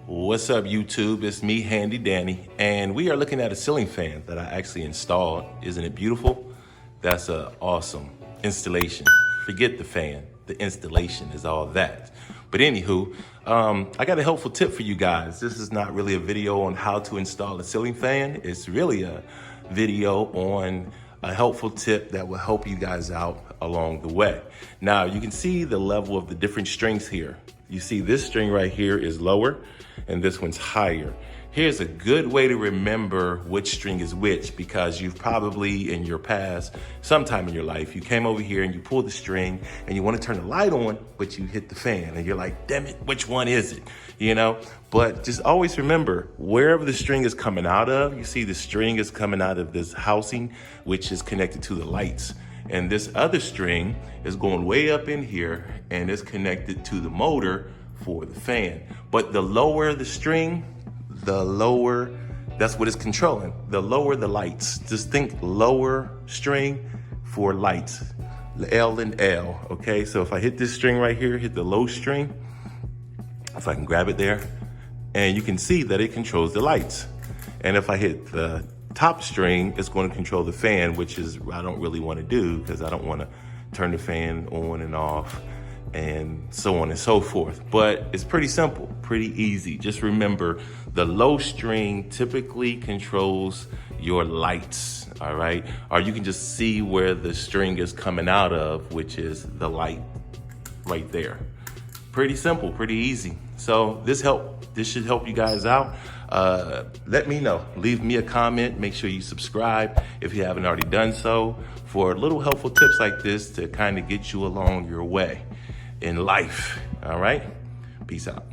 What's up, YouTube? It's me, Handy Danny, and we are looking at a ceiling fan that I actually installed. Isn't it beautiful? That's an awesome installation. Forget the fan, the installation is all that. But anywho, I got a helpful tip for you guys. This is not really a video on how to install a ceiling fan. It's really a video on a helpful tip that will help you guys out along the way. Now, you can see the level of the different strings here. You see this string right here is lower and this one's higher. Here's a good way to remember which string is which, because you've probably in your past, sometime in your life, you came over here and you pulled the string and you want to turn the light on, but you hit the fan and you're like, damn it, which one is it? You know, but just always remember, wherever the string is coming out of, you see the string is coming out of this housing, which is connected to the lights. And this other string is going way up in here and it's connected to the motor for the fan. But the lower the string, the lower, that's what it's controlling. The lower the lights. Just think lower string for lights, L and L, okay? So if I hit this string right here, hit the low string, if I can grab it there, and you can see that it controls the lights. And if I hit the top string, it's going to control the fan, which is I don't really want to do because I don't want to turn the fan on and off and so on and so forth. But it's pretty simple, pretty easy. Just remember, the low string typically controls your lights, all right? Or you can just see where the string is coming out of, which is the light right there. Pretty simple, pretty easy. So this should help you guys out. Let me know, leave me a comment, make sure you subscribe if you haven't already done so, for little helpful tips like this to kind of get you along your way in life. All right, peace out.